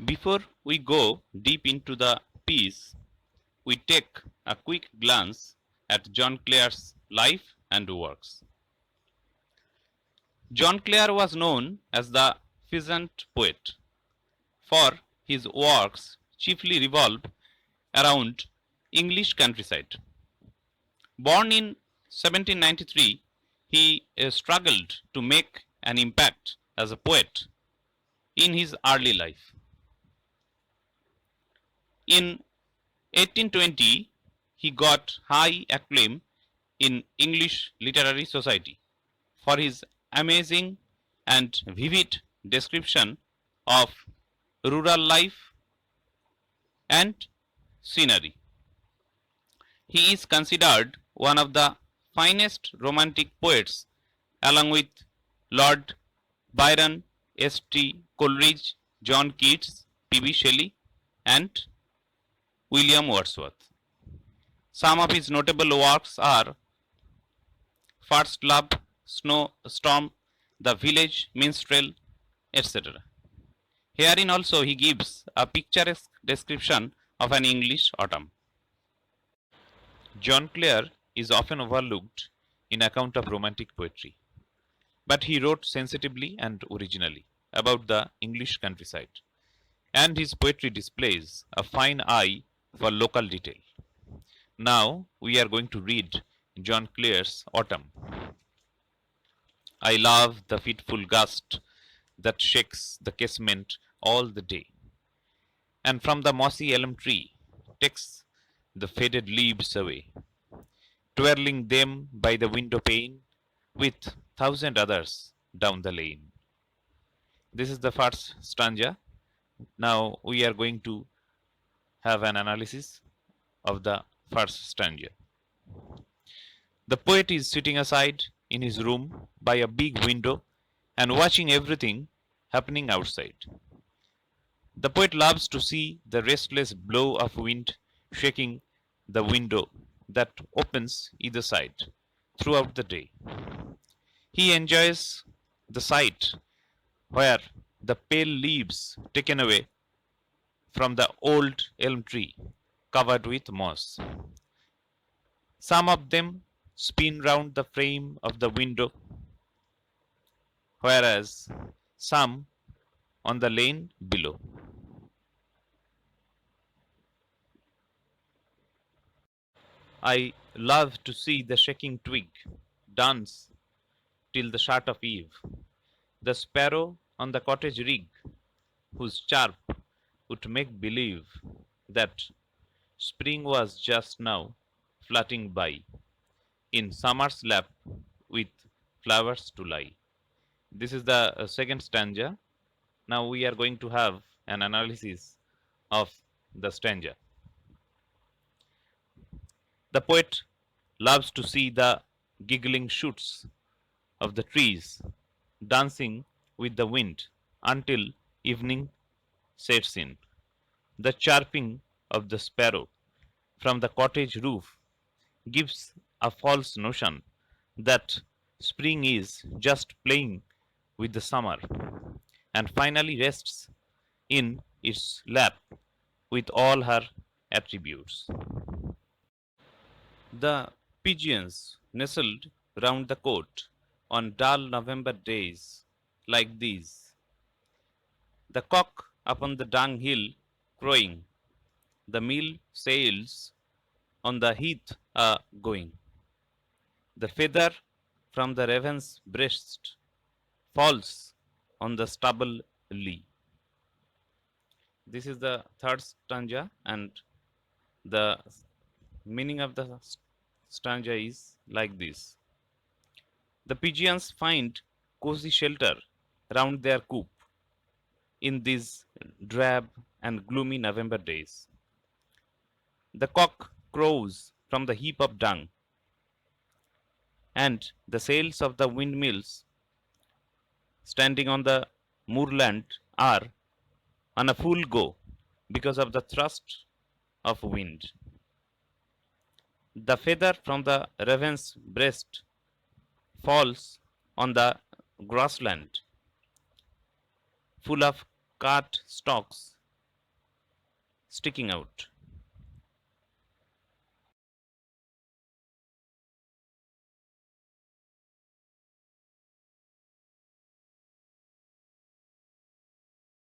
Before we go deep into the piece, we take a quick glance at John Clare's life and works. John Clare was known as the pheasant poet, for his works chiefly revolve around English countryside. Born in 1793, he struggled to make an impact as a poet in his early life. In 1820, he got high acclaim in English Literary Society for his amazing and vivid description of rural life and scenery. He is considered one of the finest romantic poets, along with Lord Byron, S.T. Coleridge, John Keats, P.B. Shelley, and William Wordsworth. Some of his notable works are First Love, Snowstorm, The Village Minstrel, etc. Herein also he gives a picturesque description of an English autumn. John Clare is often overlooked in account of romantic poetry, but he wrote sensitively and originally about the English countryside, and his poetry displays a fine eye for local detail. Now we are going to read John Clare's Autumn. I love the fitful gust that shakes the casement all the day, and from the mossy elm tree takes the faded leaves away, twirling them by the window pane with thousand others down the lane. This is the first stanza. Now we are going to have an analysis of the first stanza. The poet is sitting aside in his room by a big window and watching everything happening outside. The poet loves to see the restless blow of wind shaking the window that opens either side throughout the day. He enjoys the sight where the pale leaves taken away from the old elm tree covered with moss. Some of them spin round the frame of the window, whereas some on the lane below. I love to see the shaking twig dance till the shut of eve, the sparrow on the cottage rig, whose chirp would make believe that spring was just now flitting by in summer's lap with flowers to lie. This is the second stanza. Now we are going to have an analysis of the stanza. The poet loves to see the giggling shoots of the trees dancing with the wind until evening sets in. The chirping of the sparrow from the cottage roof gives a false notion that spring is just playing with the summer and finally rests in its lap with all her attributes. The pigeons nestled round the court on dull November days like these, the cock upon the dunghill crowing, the mill sails on the heath a going. The feather from the raven's breast falls on the stubble lee. This is the third stanza, and the meaning of the stanza is like this. The pigeons find cozy shelter round their coop in these drab and gloomy November days. The cock crows from the heap of dung, and the sails of the windmills standing on the moorland are on a full go because of the thrust of wind. The feather from the raven's breast falls on the grassland, full of cut stalks sticking out.